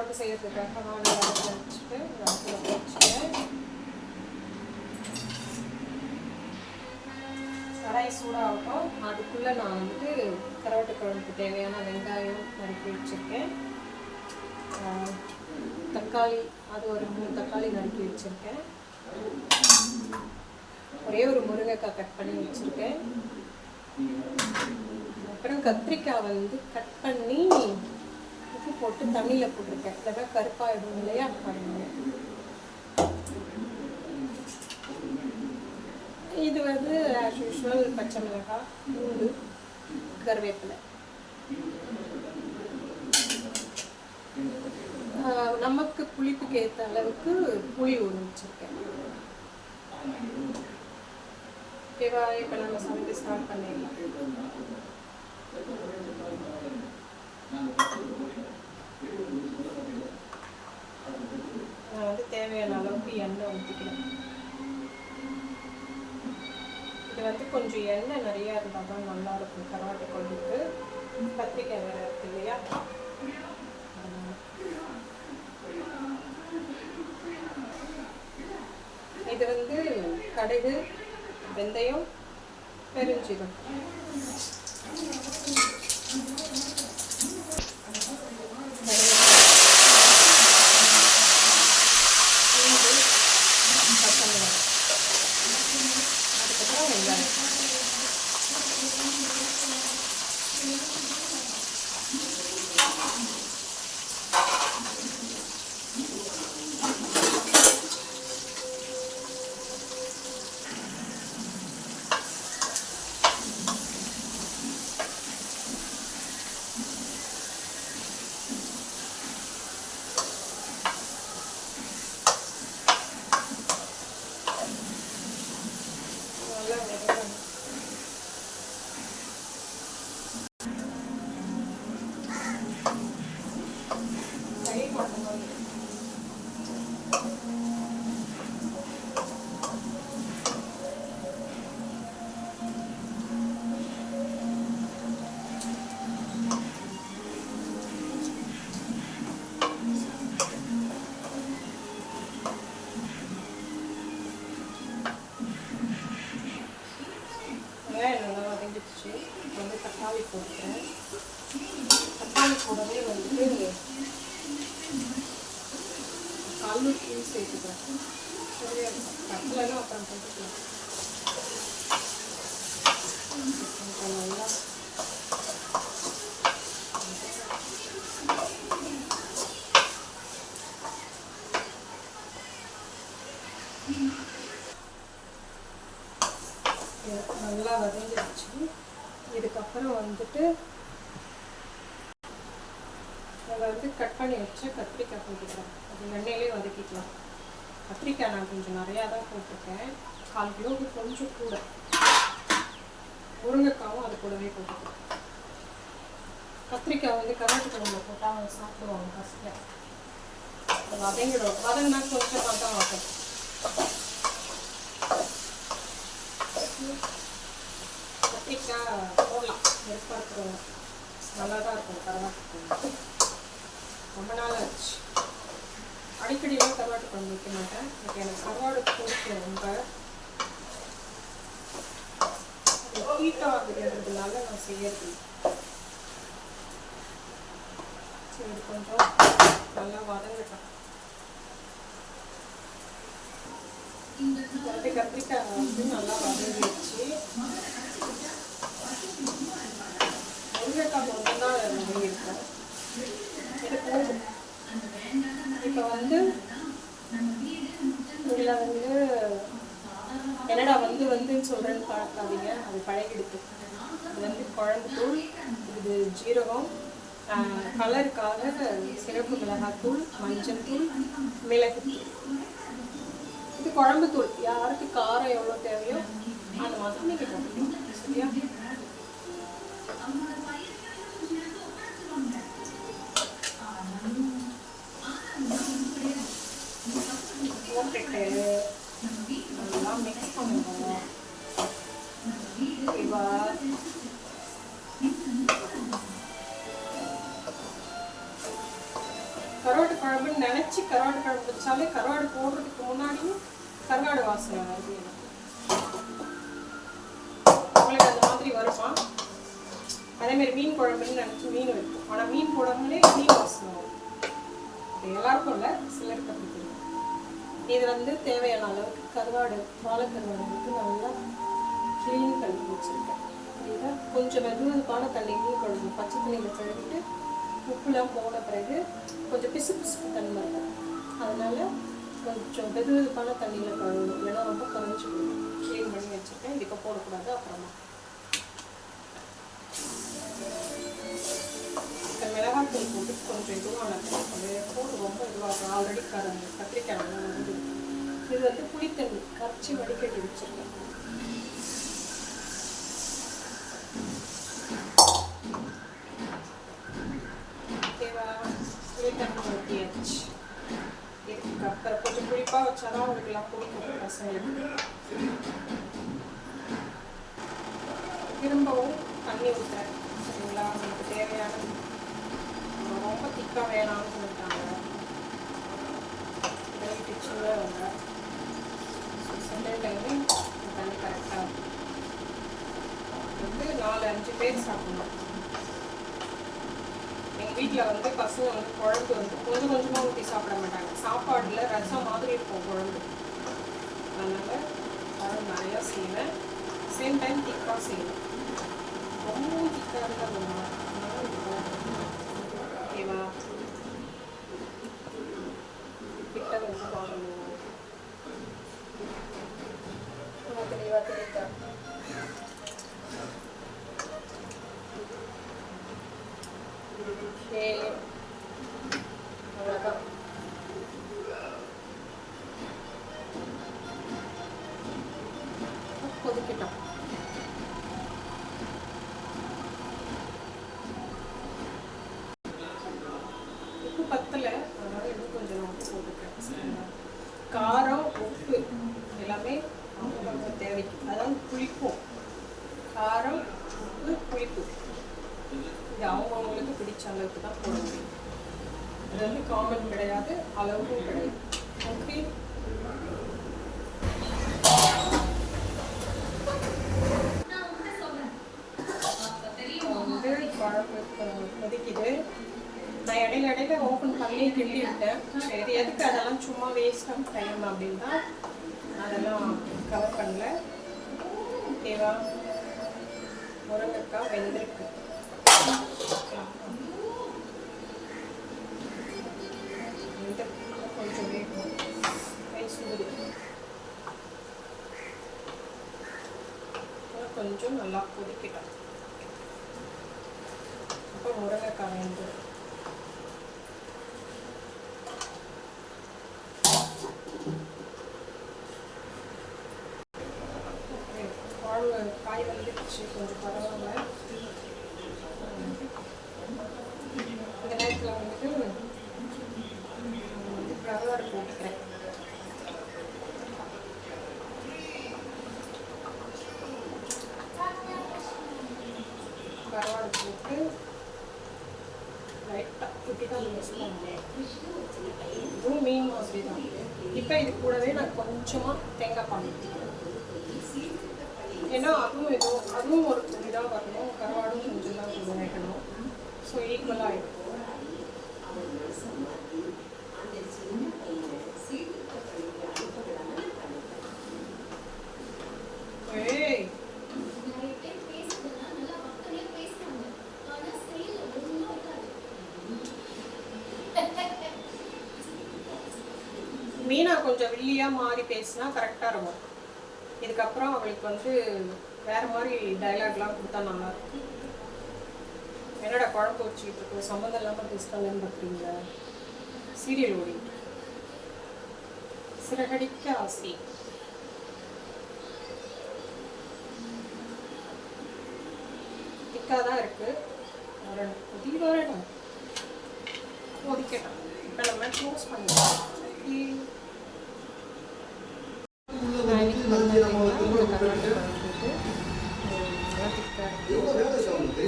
குழம்பு செய்யறதுக்காக வானல் அடுப்பில் வச்சுட்டு அடுப்பில் வச்சுட்டேன். கடாய் சூடாகட்டும். அதுக்குள்ளே நான் வந்துட்டு கருவாட்டு குழம்புக்கு தேவையான வெங்காயம் நறுக்கி வச்சுருக்கேன். தக்காளி அது ஒரு 3 தக்காளி நறுக்கி வச்சுருக்கேன். ஒரே ஒரு முருங்கைக்காய் கட் பண்ணி வச்சுருக்கேன். அப்புறம் கத்திரிக்காய் வந்து கட் பண்ணி உப்பு போட்டு தண்ணியில் போட்டிருக்கேன். இல்லைன்னா கருப்பாயிடும் இல்லையா? இது வந்து ஆஸ் யூஷுவல் பச்சை மிளகாய், பூண்டு, கருவேப்பிலை. நமக்கு புளிப்புக்கு ஏற்ற அளவுக்கு புளி ஊற வச்சுருக்கேன். ஓகேவா? இப்போ நம்ம சமைக்க ஸ்டார்ட் பண்ணிடலாம். நான் வந்து தேவையான அளவுக்கு எண்ணெய் ஊற்றிக்கிறேன். இது வந்து கொஞ்சம் எண்ணெய் நிறையா இருந்தால் தான் நல்லாயிருக்கும் கருவாட்டு குழம்புக்கு. கத்திரிக்காய் வேறு இருக்கு இல்லையா? இது வந்து கடுகு, வெந்தயம், பெருஞ்சீரகம். அதுக்கப்புறம் வெங்காயம். வந்து தக்காளி போட்டுறேன். தக்காளி கூடவே வந்து கல்லுப்பு சேர்த்துக்கிறேன். சரியா கட்டலாம் அப்புறம் போட்டுக்கலாம். நல்லா நல்லா வதங்கிடுச்சு. இதுக்கப்புறம் வந்துட்டு நம்ம வந்து கட் பண்ணி வச்சு கத்திரிக்காய் போட்டுக்கிறேன். அது எண்ணெயிலே வதக்கிக்கலாம். கத்திரிக்காய் நான் கொஞ்சம் நிறையா தான் போட்டிருக்கேன். 1/4 கிலோவுக்கு கொஞ்சம் கூட. முருங்கைக்காவும் அது கூடவே போட்டுக்கிறேன். கத்திரிக்காய் வந்து கருவாட்டு குழம்புல போட்டால் அவங்க சாப்பிடுவாங்க ஃபஸ்ட்டில். அது வதங்கிடும். வதங்கினா கொஞ்சமாக தான் ஆகும். கத்திரிக்காய் போடலாம், நெருப்பாக இருக்கிறவங்க நல்லா தான் இருக்கும். கருவாட்டு குழம்பு ரொம்ப நாள் ஆச்சு. அடிக்கடியெல்லாம் கருவாட்டு குழம்பு வைக்க மாட்டேன். இப்போ எனக்கு கருவாடு பிடிக்கும் ரொம்ப. ஹீட் ஆகுதுன்றதுனால நான் செய்யறது. சரி, கொஞ்சம் நல்லா வதங்கட்டும். கத்திரிக்காய் வந்து நல்லா வதங்கிடுச்சு. முருங்கைக்காய் மட்டும்தான் வதங்கியிருக்கோம். இது போதும். இப்போ வந்து இதில் வந்து என்னடா வந்துன்னு சொல்கிறேன்னு பார்க்காதீங்க, அது பழகிடுது. இது வந்து குழம்பு தூள், இது ஜீரகம், கலருக்காக சிறப்பு மிளகாத்தூள், மஞ்சள் தூள், மிளகுத்தூள். இது குழம்பு தூள். யாருக்கு காரம் எவ்வளோ தேவையோ அந்த மாதிரி நீங்கள் போட்டுக்கணும். சரியா? போட்டுட்டு நல்லா மிக்ஸ் பண்ணுவோம். ஓகேவா? கருவாட்டு குழம்புன்னு நினச்சி கருவாட்டு குழம்பு வச்சாலே கருவாடு போடுறதுக்கு முன்னாடியும் கருவாடு வாசனை வருது. உங்களுக்கு அந்த மாதிரி வருமா? அதேமாரி மீன் குழம்புன்னு நினச்சி மீன் வைக்கும், ஆனால் மீன் போடாமலே மீன் வாசனை வரும். அது எல்லாருக்கும் இல்லை, சிலருக்கு அப்படி தெரியும். இது வந்து தேவையான அளவுக்கு கருவாடு, வாழைக்கருவாடு வந்து நல்லா க்ளீன் பண்ணி வச்சுருக்கேன். இதை கொஞ்சம் வெதுவெதுப்பான தண்ணி மீன் குழம்பு பச்சை தண்ணியில் கழுவிட்டு உப்புலாம் போன பிறகு கொஞ்சம் பிசு பிசுப்பு தன்மை இருக்கும். அதனால் கொஞ்சம் வெதுவெதுப்பான தண்ணியில் கழுவணும், இல்லைன்னா ரொம்ப குறைஞ்சி போயிடும். க்ளீன் பண்ணி வச்சுருக்கேன். இதுக்கு போடக்கூடாது. அப்புறமா மிளகாத்தூள் போட்டு கொஞ்சம் இதுவான போட்டு ரொம்ப இதுவாக ஆல்ரெடி கத்திரிக்காய் வந்து இது வந்து புளித்தண்ணி கரைச்சி வடிகட்டி வச்சுருக்கேன். ஊற்றியாச்சு. இதுக்கு அப்புறம் கொஞ்சம் புளிப்பாக வச்சாதான் அவங்களுக்குலாம் பிடிக்கும் பசங்களுக்கு. திரும்பவும் தண்ணி ஊற்றுறேன். சரிங்களா? நமக்கு தேவையான ரொம்ப திக்காக வேணாம்னு சொல்லிட்டாங்க. சின்னவங்க சின்ன டைமே தண்ணி கரெக்டாக வந்து 4-5 பேர் சாப்பிடணும். எங்கள் வீட்டில் வந்து பசங்க வந்து குழம்பு வந்து கொஞ்சம் கொஞ்சமாக ஊற்றி சாப்பிட மாட்டாங்க. சாப்பாடில் ரசம் மாதிரி இருக்கும் குழம்பு. அதனால் குழம்பு நிறையா செய்வேன். சேம் டைம் திக்காக செய்வேன். ரொம்ப திக்காக இருந்தால் ஓகேவா? கிட்ட வந்து வாங்கணும். தெளிவாக தெரியுதா? அவ்வளோதான். கொதிக்கிட்டோம். உப்பு பத்தலை, அதனால இன்னும் கொஞ்சம் நான் உப்பு போட்டுக்கிறேன். காரம் உப்பு எல்லாமே அவங்க தேவைக்கு, அதாவது புளிப்பும் காரம் உப்பு புளிப்பு இது அவங்கவுங்களுக்கு பிடிச்ச அளவுக்கு தான் போட முடியும். அது வந்து காமன் கிடையாது, அளவும் கிடையாது. ஓகே, வந்து குழம்பு கொதிக்குது. நான் இடையில ஓப்பன் பண்ணி கிண்டி விட்டேன். சரி, எதுக்கு அதெல்லாம் சும்மா வேஸ்டாக டைம் அப்படின்னு தான் அதெல்லாம் கவர் பண்ணல. ஓகேவா? முருங்கைக்காய் வெந்திருக்கு. கொஞ்சம் வேகும், கை சுடுது. கொஞ்சம் நல்லா கொதிக்கிட்டோம். அப்போ முருங்கைக்காய் வெந்து குழம்பு காய் வந்துடுச்சு. கொஞ்சம் பரவாயில்ல. இந்த நேரத்தில் வந்துட்டு கருவாடு போட்டுக்கிறேன். கருவாடு போட்டு லைட்டாக குட்டி தான் மிக்ஸ் பண்ணுவேன். இதுவும் மீன் மாதிரி தான். இப்போ இது கூடவே நான் கொஞ்சமாக தேங்காய் பால் ஊற்றிக்கிறேன். ஏன்னா அதுவும் ஒரு இதாக வரணும், கருவாடும் கொஞ்சம் தான் கொஞ்சம் வைக்கணும். ஸோ ஈக்குவலாக ஆகிடும். மீனா கொஞ்சம் வில்லியாக மாறி பேசினா கரெக்டாக இருக்கும். இதுக்கப்புறம் அவளுக்கு வந்து வேறு மாதிரி டைலாக்லாம் கொடுத்தா நல்லாயிருக்கும். என்னோட குழம்பு வச்சுக்கிட்டு இருக்கு, சம்மந்தம் இல்லாமல் பேசுகிறாங்கன்னு பார்க்குறீங்களா? சீரியல் ஓடிட்டு சிறகடிக்க ஆசை. திக்காக தான் இருக்குது. வரணும், புதிய வரணும், கொதிக்கட்டும். இப்போ நம்ம க்ளோஸ் பண்ணிக்கலாம்.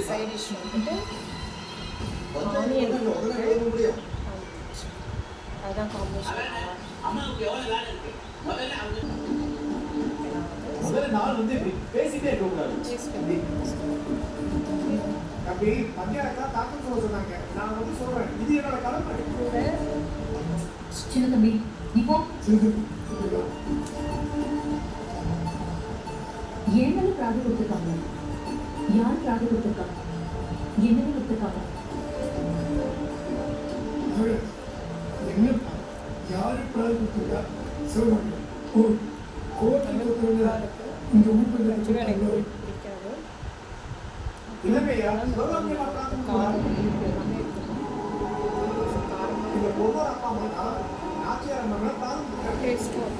சைட் டிஷ் வந்துட்டு ஆனியன் போட்டு தம்பி பஞ்சாயத்தா தாக்கல் சொல்ல சொன்னாங்க. நான் வந்து சொல்றேன். இது என்னோட கடமை. கூட சின்ன தம்பி இப்போ சிந்து. ஏன் மேல பிரார்த்தனை கொடுத்துருக்காங்க? யார் பிரார்த்தனை கொடுத்துருக்காங்க? என்னன்னு கொடுத்துருக்காங்க? என்னப்பா யாரு பிரார்த்தனை கொடுத்துருக்கா? சொல்லுங்க. ஓ கோர்ட்டில் கொடுத்துருங்க. இந்த ஊருக்கு எனக்கு வச்சுருக்காங்க. பிடிக்காது. இல்லைங்கய்யா சிவகாமி காரம் இனிப்பு எல்லாமே இருக்கணும். இந்த பொண்ணோட அப்பா அம்மா நாச்சியார் மகளை பிரார்த்தனை டேஸ்ட்டும்